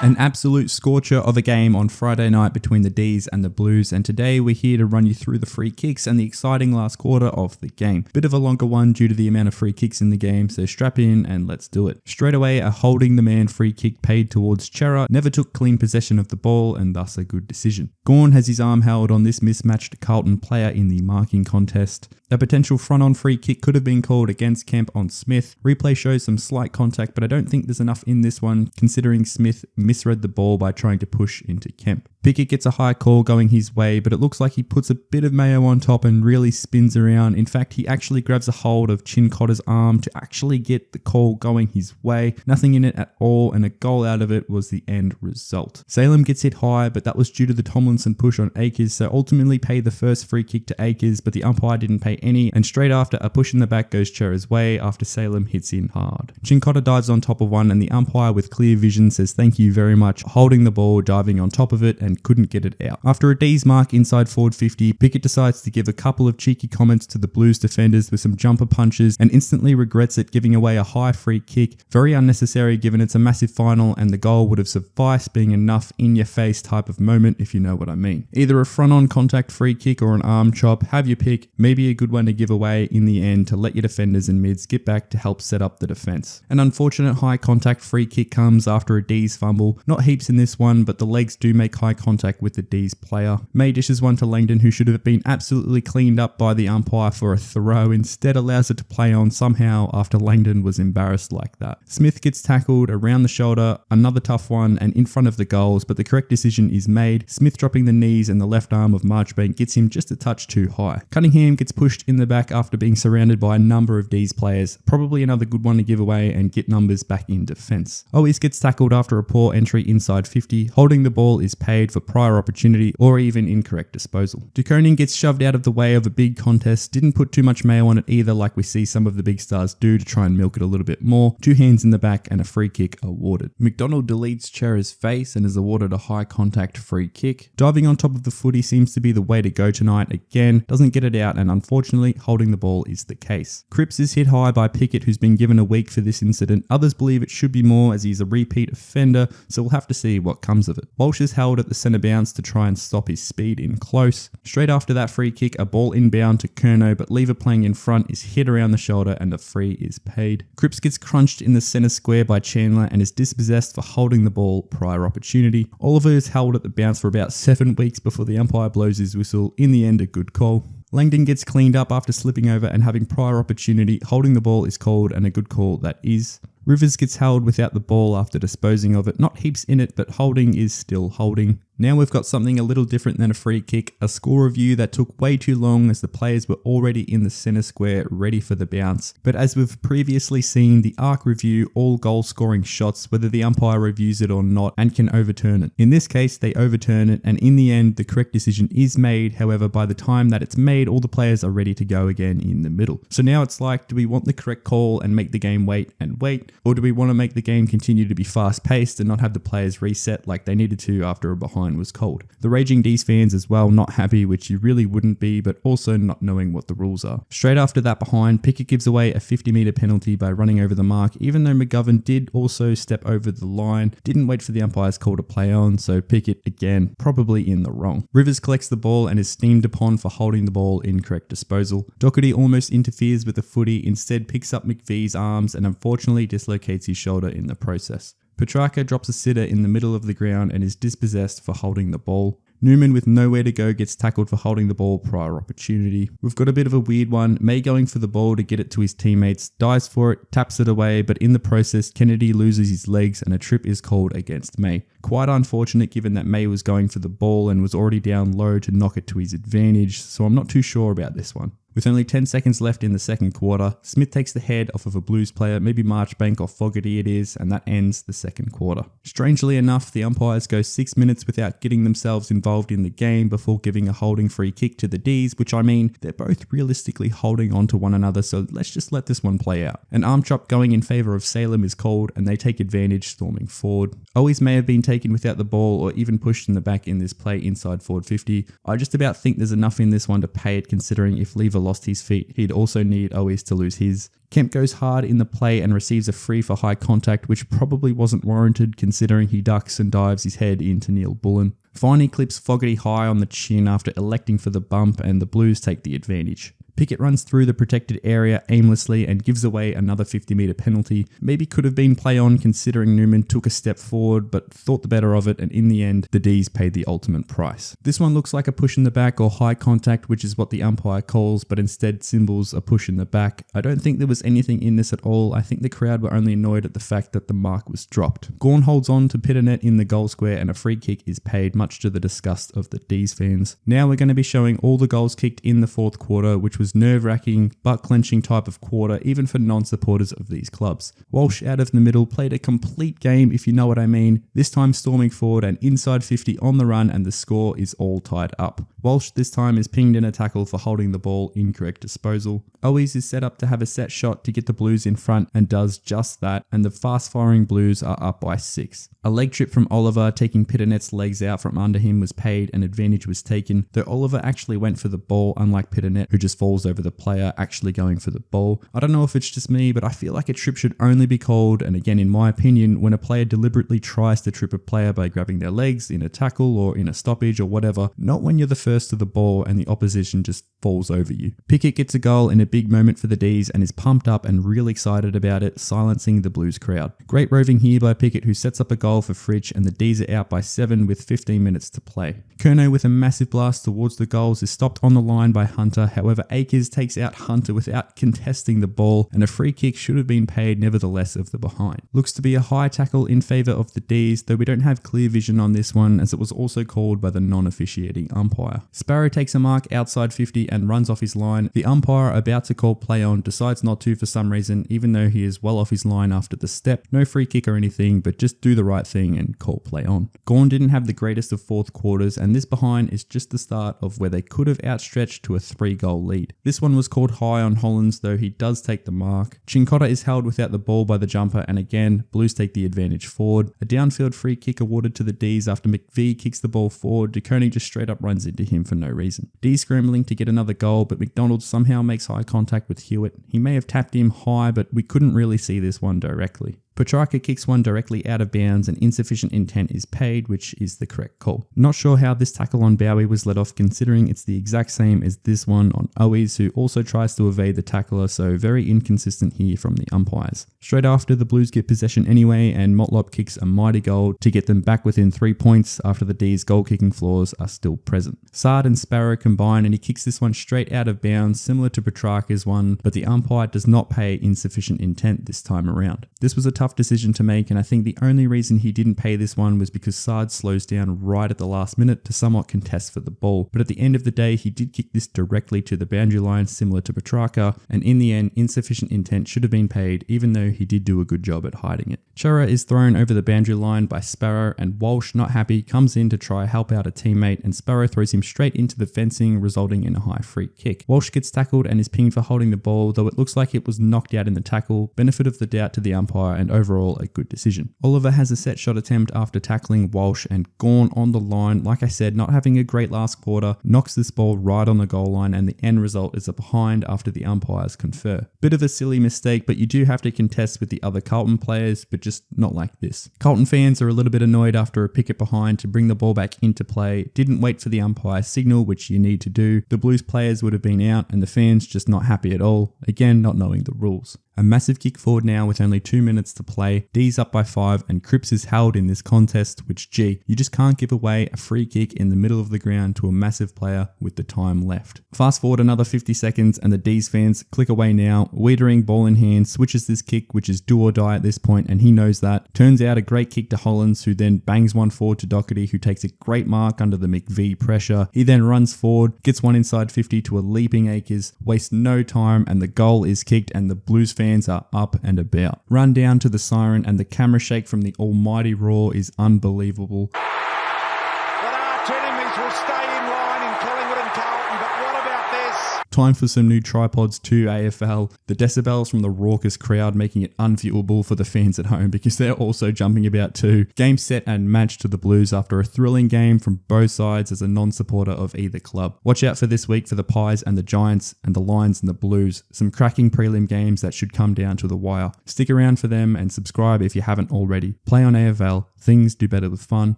An absolute scorcher of a game on Friday night between the D's and the Blues, and today we're here to run you through the free kicks and the exciting last quarter of the game. Bit of a longer one due to the amount of free kicks in the game, so strap in and let's do it. Straight away, a holding the man free kick paid towards Chera, never took clean possession of the ball and thus a good decision. Gawn has his arm held on this mismatched Carlton player in the marking contest. A potential front-on free kick could have been called against Kemp on Smith. Replay shows some slight contact, but I don't think there's enough in this one considering Smith misread the ball by trying to push into Kemp. Pickett gets a high call going his way, but it looks like he puts a bit of mayo on top and really spins around. In fact, he actually grabs a hold of Chincotter's arm to actually get the call going his way. Nothing in it at all, and a goal out of it was the end result. Salem gets hit high, but that was due to the Tomlinson push on Akers, so ultimately paid the first free kick to Akers, but the umpire didn't pay any, and straight after, a push in the back goes Chera's way after Salem hits in hard. Chincotta dives on top of one, and the umpire with clear vision says thank you very much, holding the ball, diving on top of it, and couldn't get it out. After a D's mark inside forward 50, Pickett decides to give a couple of cheeky comments to the Blues defenders with some jumper punches and instantly regrets it, giving away a high free kick. Very unnecessary given it's a massive final and the goal would have sufficed, being enough in your face type of moment, if you know what I mean. Either a front on contact free kick or an arm chop, have your pick. Maybe a good one to give away in the end to let your defenders and mids get back to help set up the defense. An unfortunate high contact free kick comes after a D's fumble. Not heaps in this one, but the legs do make high contact with the D's player. May dishes one to Langdon, who should have been absolutely cleaned up by the umpire for a throw, instead allows it to play on somehow after Langdon was embarrassed like that. Smith gets tackled around the shoulder, another tough one, and in front of the goals, but the correct decision is made. Smith dropping the knees and the left arm of Marchbank gets him just a touch too high. Cunningham gets pushed in the back after being surrounded by a number of D's players, probably another good one to give away and get numbers back in defence. Owies gets tackled after a poor entry inside 50, holding the ball is paid for prior opportunity or even incorrect disposal. DeConing gets shoved out of the way of a big contest, didn't put too much mayo on it either like we see some of the big stars do to try and milk it a little bit more. 2 hands in the back and a free kick awarded. McDonald deletes Chera's face and is awarded a high contact free kick. Diving on top of the footy seems to be the way to go tonight again, doesn't get it out and unfortunately holding the ball is the case. Cripps is hit high by Pickett, who's been given a week for this incident. Others believe it should be more as he's a repeat offender, so we'll have to see what comes of it. Walsh is held at the centre bounce to try and stop his speed in close. Straight after that free kick, a ball inbound to Curnow, but Lever playing in front is hit around the shoulder and the free is paid. Cripps gets crunched in the centre square by Chandler and is dispossessed for holding the ball prior opportunity. Oliver is held at the bounce for about 7 weeks before the umpire blows his whistle. In the end, a good call. Langdon gets cleaned up after slipping over and having prior opportunity. Holding the ball is called and a good call that is. Rivers gets held without the ball after disposing of it. Not heaps in it, but holding is still holding. Now we've got something a little different than a free kick, a score review that took way too long as the players were already in the centre square ready for the bounce. But as we've previously seen, the arc review all goal scoring shots whether the umpire reviews it or not and can overturn it. In this case, they overturn it and in the end the correct decision is made. However, by the time that it's made, all the players are ready to go again in the middle. So now it's like, do we want the correct call and make the game wait and wait? Or do we want to make the game continue to be fast paced and not have the players reset like they needed to after a behind was called? The raging D's fans as well, not happy, which you really wouldn't be, but also not knowing what the rules are. Straight after that behind, Pickett gives away a 50-metre penalty by running over the mark, even though McGovern did also step over the line, didn't wait for the umpire's call to play on, so Pickett, again, probably in the wrong. Rivers collects the ball and is steamed upon for holding the ball, incorrect disposal. Doherty almost interferes with the footy, instead picks up McVee's arms and unfortunately dislocates his shoulder in the process. Petrarca drops a sitter in the middle of the ground and is dispossessed for holding the ball. Newman with nowhere to go gets tackled for holding the ball prior opportunity. We've got a bit of a weird one. May going for the ball to get it to his teammates, dives for it, taps it away, but in the process Kennedy loses his legs and a trip is called against May. Quite unfortunate given that May was going for the ball and was already down low to knock it to his advantage, so I'm not too sure about this one. With only 10 seconds left in the second quarter, Smith takes the head off of a Blues player, maybe Marchbank or Fogarty it is, and that ends the second quarter. Strangely enough, the umpires go 6 minutes without getting themselves involved in the game before giving a holding free kick to the D's, which I mean, they're both realistically holding on to one another, so let's just let this one play out. An arm chop going in favour of Salem is called, and they take advantage storming forward. Owies may have been taken without the ball or even pushed in the back in this play inside forward 50. I just about think there's enough in this one to pay it, considering if Lever lost his feet, he'd also need Owies to lose his. Kemp goes hard in the play and receives a free for high contact, which probably wasn't warranted considering he ducks and dives his head into Neil Bullen. Finally clips Fogarty high on the chin after electing for the bump, and the Blues take the advantage. Pickett runs through the protected area aimlessly and gives away another 50-metre penalty. Maybe could have been play on considering Newman took a step forward but thought the better of it, and in the end, the D's paid the ultimate price. This one looks like a push in the back or high contact, which is what the umpire calls, but instead symbols a push in the back. I don't think there was anything in this at all. I think the crowd were only annoyed at the fact that the mark was dropped. Gawn holds on to Pitternet in the goal square and a free kick is paid, much to the disgust of the D's fans. Now we're going to be showing all the goals kicked in the fourth quarter, which was nerve-wracking, butt-clenching type of quarter, even for non-supporters of these clubs. Walsh out of the middle played a complete game, if you know what I mean, this time storming forward and inside 50 on the run, and the score is all tied up. Walsh this time is pinged in a tackle for holding the ball, incorrect disposal. Owies is set up to have a set shot to get the Blues in front and does just that, and the fast-firing Blues are up by 6. A leg trip from Oliver taking Pitternet's legs out from under him was paid and advantage was taken, though Oliver actually went for the ball, unlike Pitternet, who just falls over the player actually going for the ball. I don't know if it's just me, but I feel like a trip should only be called, and again in my opinion, when a player deliberately tries to trip a player by grabbing their legs in a tackle or in a stoppage or whatever, not when you're the first to the ball and the opposition just falls over you. Pickett gets a goal in a big moment for the D's and is pumped up and real excited about it, silencing the Blues crowd. Great roving here by Pickett, who sets up a goal for Fridge, and the D's are out by 7 with 15 minutes to play. Curnow with a massive blast towards the goals is stopped on the line by Hunter, however Akers takes out Hunter without contesting the ball, and a free kick should have been paid nevertheless of the behind. Looks to be a high tackle in favour of the D's, though we don't have clear vision on this one as it was also called by the non-officiating umpire. Sparrow takes a mark outside 50 and runs off his line. The umpire about to call play on decides not to for some reason, even though he is well off his line after the step. No free kick or anything, but just do the right thing and call play on. Gawn didn't have the greatest of fourth quarters, and this behind is just the start of where they could have outstretched to a 3-goal lead. This one was called high on Hollands, though he does take the mark. Chincotta is held without the ball by the jumper, and again, Blues take the advantage forward. A downfield free kick awarded to the D's after McVie kicks the ball forward. De Koning just straight up runs into him for no reason. D's scrambling to get another goal, but McDonald somehow makes high contact with Hewitt. He may have tapped him high, but we couldn't really see this one directly. Petrarca kicks one directly out of bounds and insufficient intent is paid, which is the correct call. Not sure how this tackle on Bowie was let off considering it's the exact same as this one on Owies, who also tries to evade the tackler, so very inconsistent here from the umpires. Straight after, the Blues get possession anyway, and Motlop kicks a mighty goal to get them back within 3 points after the D's goal kicking flaws are still present. Sard and Sparrow combine and he kicks this one straight out of bounds, similar to Petrarca's one, but the umpire does not pay insufficient intent this time around. This was a tough decision to make, and I think the only reason he didn't pay this one was because Sard slows down right at the last minute to somewhat contest for the ball, but at the end of the day he did kick this directly to the boundary line similar to Petrarca, and in the end insufficient intent should have been paid even though he did do a good job at hiding it. Chara is thrown over the boundary line by Sparrow, and Walsh, not happy, comes in to try help out a teammate, and Sparrow throws him straight into the fencing, resulting in a high free kick. Walsh gets tackled and is pinged for holding the ball, though it looks like it was knocked out in the tackle. Benefit of the doubt to the umpire, and overall a good decision. Oliver has a set shot attempt after tackling Walsh, and Gawn on the line, like I said, not having a great last quarter, knocks this ball right on the goal line, and the end result is a behind after the umpires confer. Bit of a silly mistake, but you do have to contest with the other Carlton players, but just not like this. Carlton fans are a little bit annoyed after a Pickett behind to bring the ball back into play, didn't wait for the umpire signal, which you need to do. The Blues players would have been out, and the fans just not happy at all, again not knowing the rules. A massive kick forward now with only 2 minutes to play. D's up by 5 and Cripps is held in this contest, which gee, you just can't give away a free kick in the middle of the ground to a massive player with the time left. Fast forward another 50 seconds and the D's fans click away now. Wiedering, ball in hand, switches this kick, which is do or die at this point, and he knows that. Turns out a great kick to Hollands, who then bangs one forward to Doherty, who takes a great mark under the McVie pressure. He then runs forward, gets one inside 50 to a leaping Akers, wastes no time, and the goal is kicked, and the Blues fans are up and about. Run down to the siren, and the camera shake from the almighty roar is unbelievable. But our enemies will stay in line in Collingwood and Carlton, but what about this? Time for some new tripods to AFL. The decibels from the raucous crowd making it unviewable for the fans at home because they're also jumping about too. Game set and match to the Blues after a thrilling game from both sides as a non-supporter of either club. Watch out for this week for the Pies and the Giants and the Lions and the Blues. Some cracking prelim games that should come down to the wire. Stick around for them and subscribe if you haven't already. Play on AFL. Things do better with fun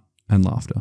and laughter.